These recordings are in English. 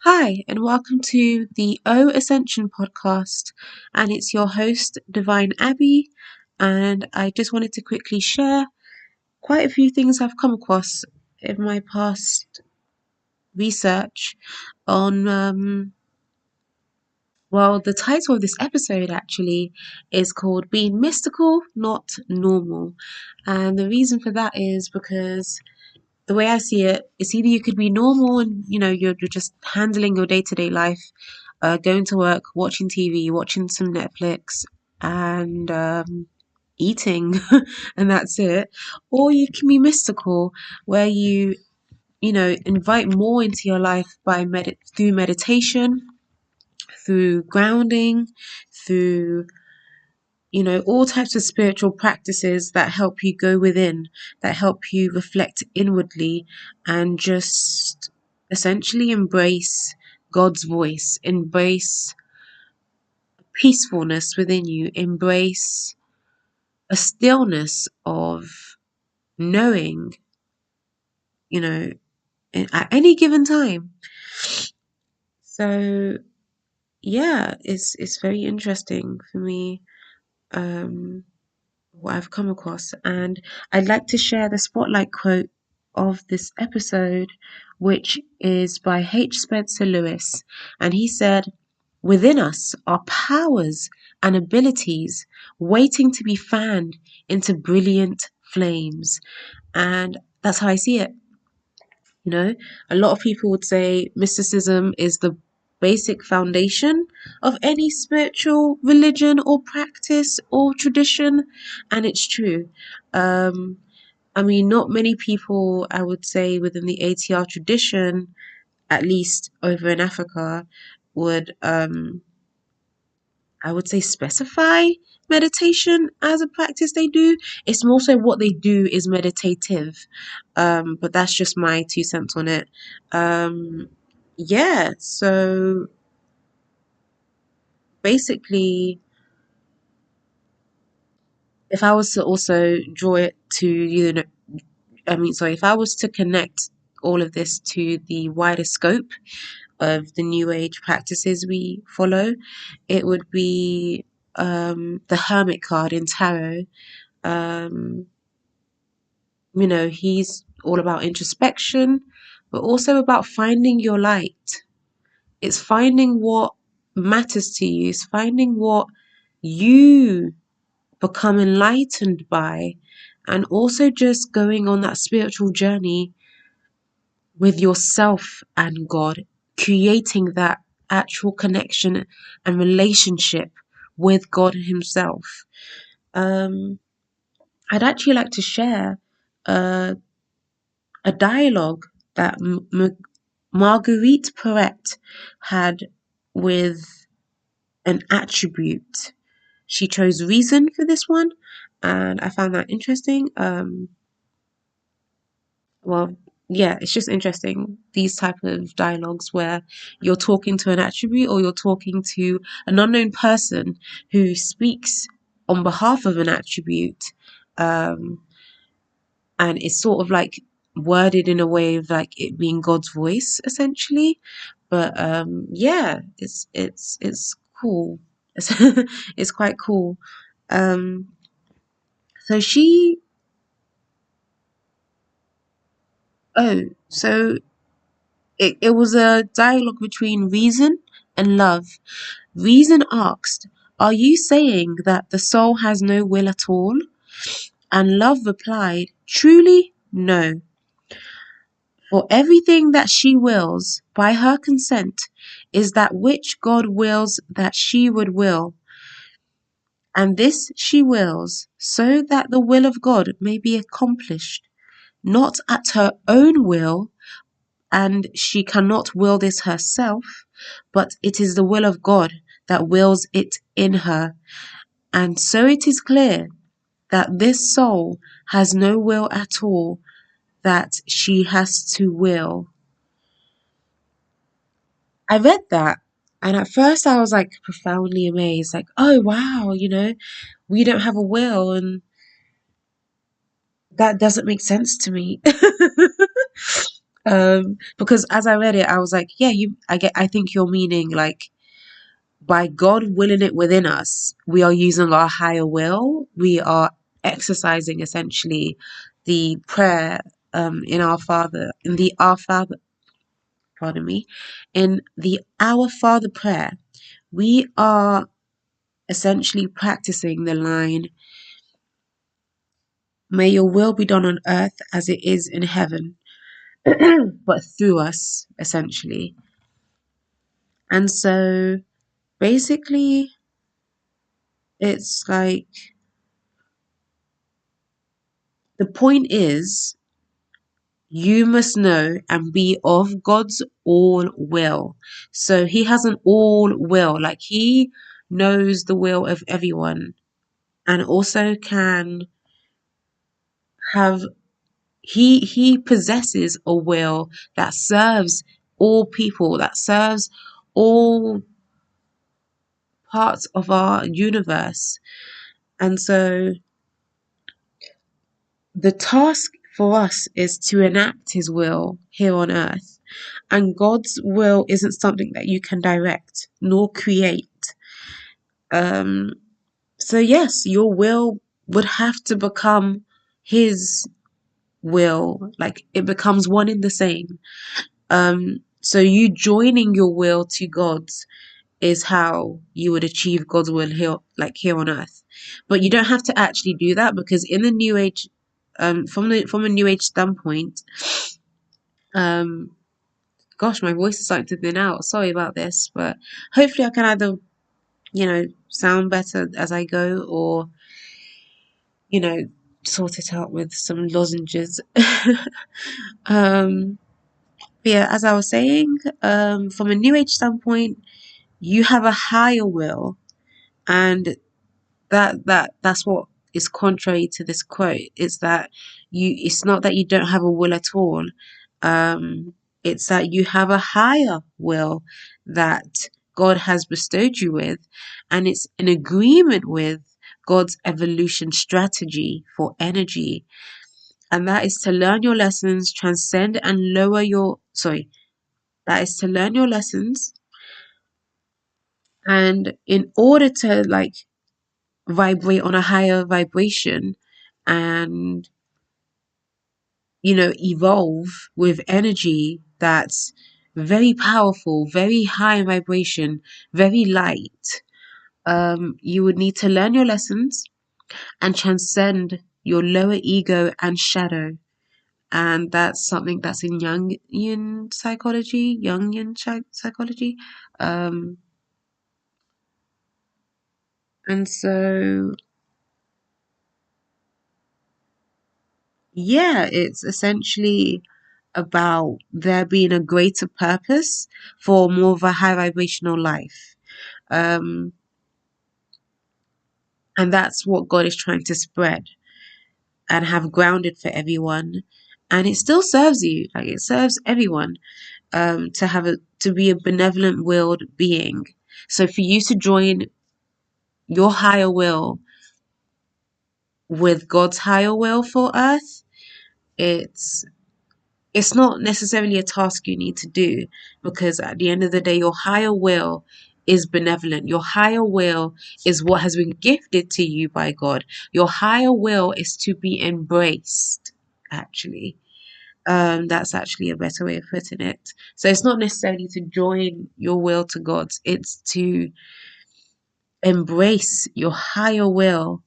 Hi, and welcome to the Ascension podcast. And it's your host, Divine Abby. And I just wanted to quickly share quite a few things I've come across in my past research on, the title of this episode actually is called Being Mystical, Not Normal. And the reason for that is because the way I see it, it's either you could be normal and you're just handling your day-to-day life, going to work, watching TV, watching some Netflix, and eating, and that's it. Or you can be mystical, where you invite more into your life by through meditation, through grounding, through all types of spiritual practices that help you go within, that help you reflect inwardly and just essentially embrace God's voice, embrace peacefulness within you, embrace a stillness of knowing, you know, at any given time. So yeah, it's very interesting for me. What I've come across, and I'd like to share the spotlight quote of this episode, which is by H. Spencer Lewis, and he said, "Within us are powers and abilities waiting to be fanned into brilliant flames," and that's how I see it. A lot of people would say mysticism is the basic foundation of any spiritual religion or practice or tradition, and it's true. Um, I mean, not many people, I would say, within the ATR tradition, at least over in Africa, would I would say specify meditation as a practice they do. It's more so what they do is meditative. But that's just my 2 cents on it. Yeah, so basically, if I was to also draw it to, if I was to connect all of this to the wider scope of the New Age practices we follow, it would be the Hermit card in Tarot. Um, he's all about introspection, but also about finding your light. It's finding what matters to you, it's finding what you become enlightened by, and also just going on that spiritual journey with yourself and God, creating that actual connection and relationship with God Himself. I'd actually like to share uh, a dialogue that Marguerite Perret had with an attribute. She chose reason for this one, and I found that interesting. Well, yeah, it's just interesting, these type of dialogues where you're talking to an attribute or you're talking to an unknown person who speaks on behalf of an attribute. Um, and it's sort of like worded in a way of like it being God's voice essentially. But yeah, it's cool. It's quite cool. Um, so she oh so it was a dialogue between reason and love. Reason asked, "Are you saying that the soul has no will at all?" And love replied, "Truly, no. For everything that she wills, by her consent, is that which God wills that she would will. And this she wills, so that the will of God may be accomplished, not at her own will, and she cannot will this herself, but it is the will of God that wills it in her. And so it is clear that this soul has no will at all, that she has to will." I read that, and at first I was like profoundly amazed, like, oh wow, we don't have a will, and that doesn't make sense to me. Because as I read it, I was like, yeah, I think you're meaning like by God willing it within us, we are using our higher will. We are exercising essentially the prayer in Our Father, pardon me, in the Our Father prayer. We are essentially practicing the line, may your will be done on earth as it is in heaven, but through us, essentially. And so basically, it's like the point is you must know and be of God's all will. So he has an all will, like he knows the will of everyone and also can have he possesses a will that serves all people, that serves all parts of our universe. And so the task for us is to enact his will here on earth. And God's will isn't something that you can direct nor create. Um, so, yes, your will would have to become his will, like it becomes one in the same. So, you joining your will to God's is how you would achieve God's will here, like here on earth. But you don't have to actually do that because in the New Age, from a New Age standpoint, um, gosh, my voice is starting to thin out. Sorry about this, but hopefully I can either, sound better as I go or, you know, sort it out with some lozenges. um, but yeah, as I was saying, from a New Age standpoint, you have a higher will, and that's what is contrary to this quote. It's not that you don't have a will at all. It's that you have a higher will that God has bestowed you with, and it's in agreement with God's evolution strategy for energy. And that is to learn your lessons, transcend and lower your sorry, that is to learn your lessons, and in order to like vibrate on a higher vibration and evolve with energy that's very powerful, very high in vibration, very light, you would need to learn your lessons and transcend your lower ego and shadow. And that's something that's in Jungian psychology. um, and so yeah, it's essentially about there being a greater purpose for more of a high vibrational life. Um, and that's what God is trying to spread and have grounded for everyone. And it still serves you, like it serves everyone, to be a benevolent willed being. So for you to join your higher will with God's higher will for earth, it's it's not necessarily a task you need to do, because at the end of the day, your higher will is benevolent. Your higher will is what has been gifted to you by God. Your higher will is to be embraced, actually. That's actually a better way of putting it. So it's not necessarily to join your will to God's, it's to embrace your higher will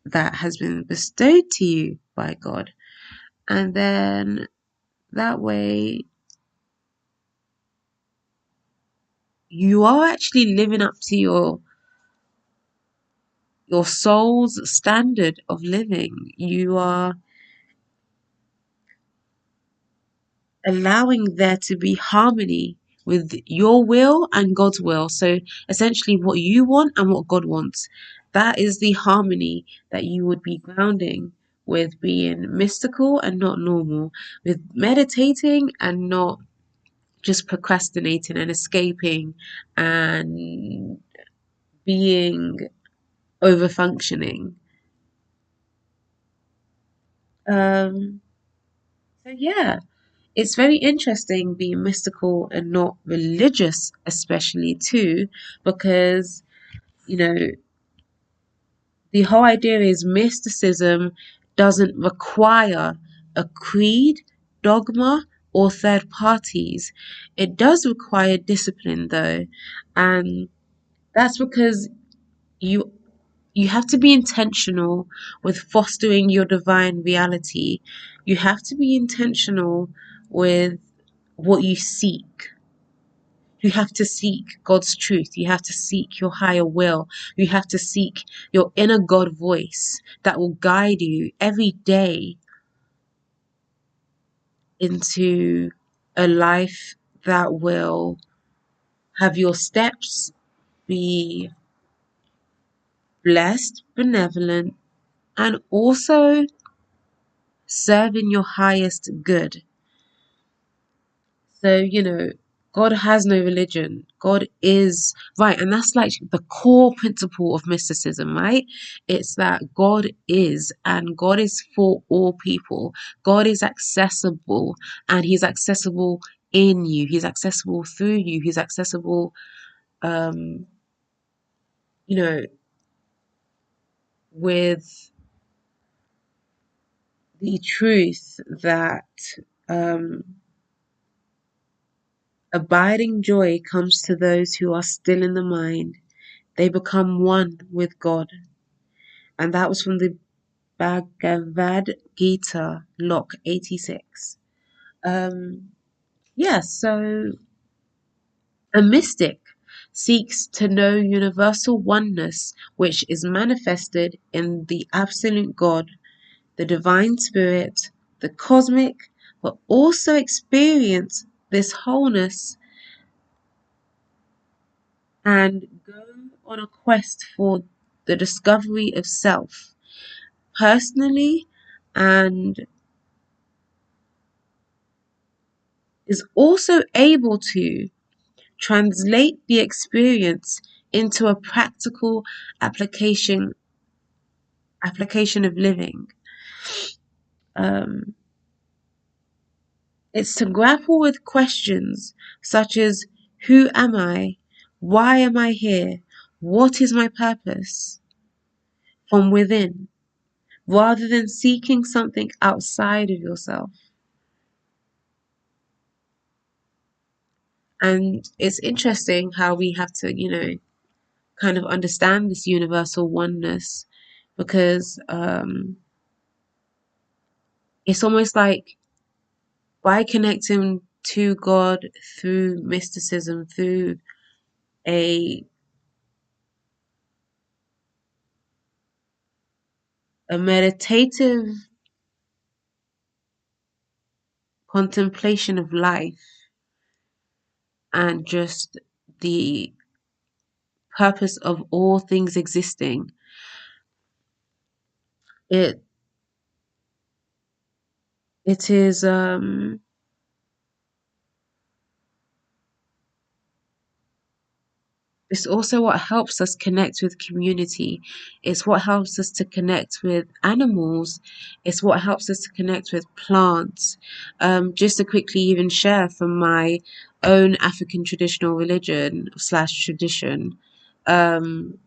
that has been bestowed to you by God. And then that way you are actually living up to your soul's standard of living. You are allowing there to be harmony with your will and God's will. So essentially what you want and what God wants. That is the harmony that you would be grounding with being mystical and not normal, with meditating and not just procrastinating and escaping and being over functioning. Um, so yeah, it's very interesting being mystical and not religious, especially too, because, you know, the whole idea is mysticism doesn't require a creed, dogma, or third parties. It does require discipline though, and that's because you you have to be intentional with fostering your divine reality. You have to be intentional with what you seek. You have to seek God's truth. You have to seek your higher will. You have to seek your inner God voice that will guide you every day into a life that will have your steps be blessed, benevolent, and also serving your highest good. So, God has no religion. God is right. And that's like the core principle of mysticism, right? It's that God is, and God is for all people. God is accessible, and He's accessible in you. He's accessible through you. He's accessible, um, you know, with the truth that um, abiding joy comes to those who are still in the mind. They become one with God. And that was from the Bhagavad Gita, Lock 86. Yeah, so a mystic seeks to know universal oneness, which is manifested in the absolute God, the divine spirit, the cosmic, but also experience this wholeness and go on a quest for the discovery of self personally, and is also able to translate the experience into a practical application of living. Um, it's to grapple with questions such as, who am I? Why am I here? What is my purpose? From within, rather than seeking something outside of yourself. And it's interesting how we have to, kind of understand this universal oneness, because it's almost like by connecting to God through mysticism, through a a meditative contemplation of life and just the purpose of all things existing, it it is it's also what helps us connect with community. It's what helps us to connect with animals. It's what helps us to connect with plants. Just to quickly even share from my own African traditional religion slash tradition, um,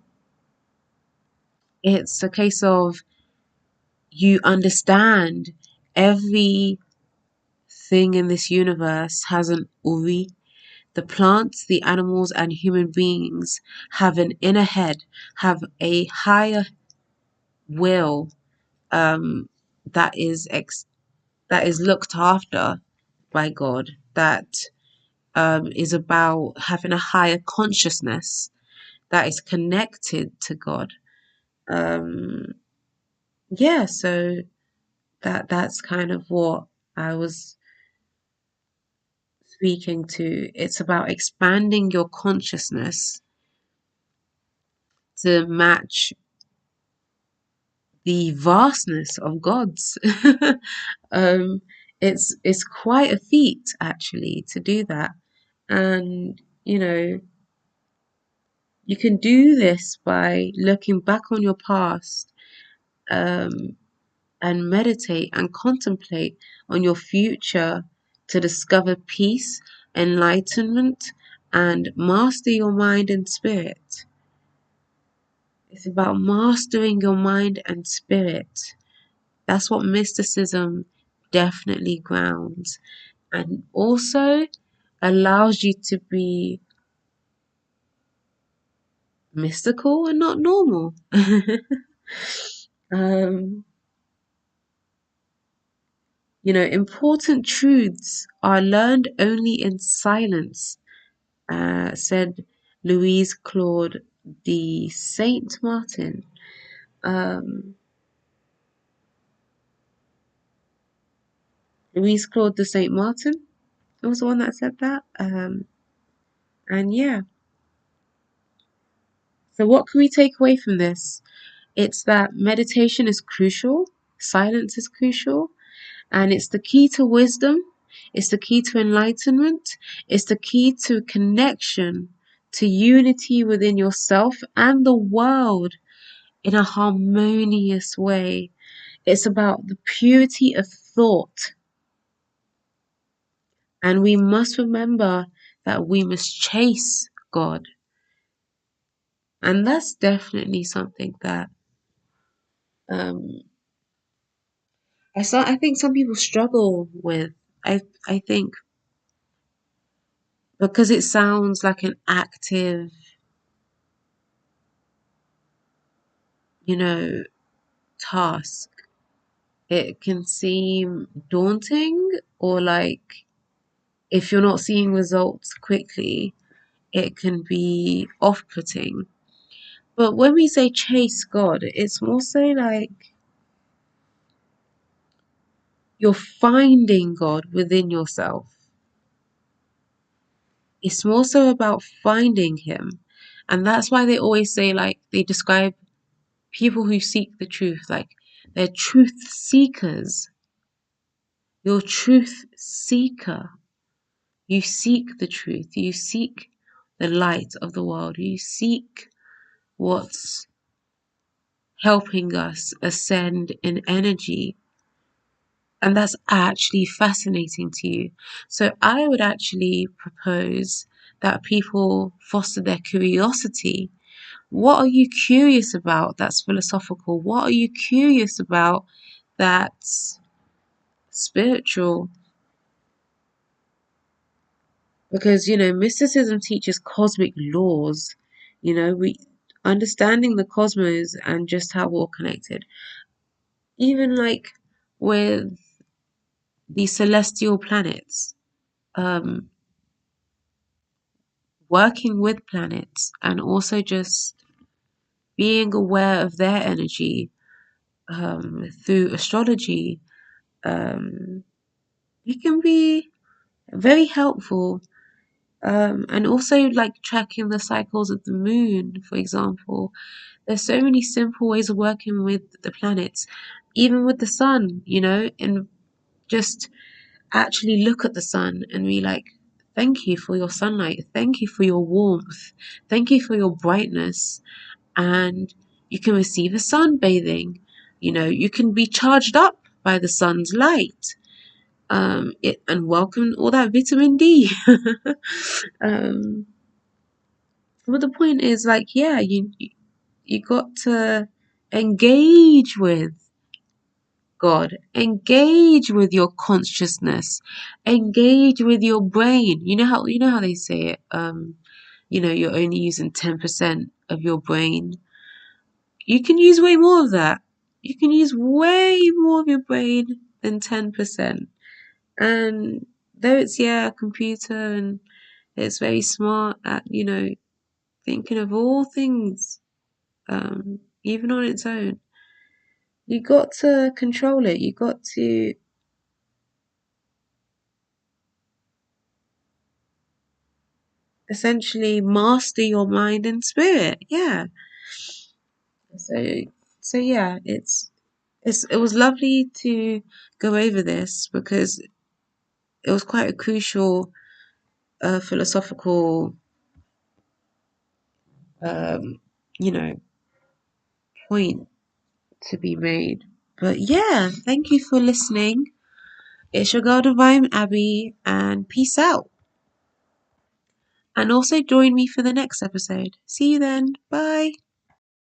it's a case of you understand everything in this universe has an uri. The plants, the animals, and human beings have an inner head, have a higher will, um, that is looked after by God. That is about having a higher consciousness that is connected to God. Um, yeah, so that's kind of what I was speaking to. It's about expanding your consciousness to match the vastness of gods. um, it's quite a feat actually to do that, and you can do this by looking back on your past, um, and meditate and contemplate on your future to discover peace, enlightenment, and master your mind and spirit. It's about mastering your mind and spirit. That's what mysticism definitely grounds, and also allows you to be mystical and not normal. um, Important truths are learned only in silence, said Louise Claude de Saint Martin. Um, Louise Claude de Saint Martin was the one that said that. And yeah, so what can we take away from this? It's that meditation is crucial, silence is crucial, and it's the key to wisdom, it's the key to enlightenment, it's the key to connection, to unity within yourself and the world in a harmonious way. It's about the purity of thought. And we must remember that we must chase God. And that's definitely something that um, I think some people struggle with. I think because it sounds like an active, you know, task, it can seem daunting, or like if you're not seeing results quickly, it can be off-putting. But when we say chase God, it's more so like you're finding God within yourself. It's more so about finding Him. And that's why they always say, like, they describe people who seek the truth, like, they're truth seekers. You're a truth seeker. You seek the truth. You seek the light of the world. You seek what's helping us ascend in energy. And that's actually fascinating to you. So I would actually propose that people foster their curiosity. What are you curious about that's philosophical? What are you curious about that's spiritual? Because, mysticism teaches cosmic laws. We understanding the cosmos and just how we're all connected. Even like with the celestial planets, um, working with planets and also just being aware of their energy through astrology, um, it can be very helpful. And also like tracking the cycles of the moon, for example. There's so many simple ways of working with the planets, even with the sun, and just actually look at the sun and be like, thank you for your sunlight, thank you for your warmth, thank you for your brightness. And you can receive a sunbathing, you can be charged up by the sun's light. And welcome all that vitamin D. um, but the point is, like, yeah, you got to engage with God, engage with your consciousness, engage with your brain. You know how they say it. You're only using 10% of your brain. You can use way more of that. You can use way more of your brain than 10%. And though it's, yeah, a computer and it's very smart at, thinking of all things, even on its own, you got to control it. You got to essentially master your mind and spirit. Yeah. So yeah, it was lovely to go over this because it was quite a crucial philosophical um, you know point to be made. But yeah, thank you for listening. It's your girl Divine Abby, and peace out. And also join me for the next episode. See you then. Bye.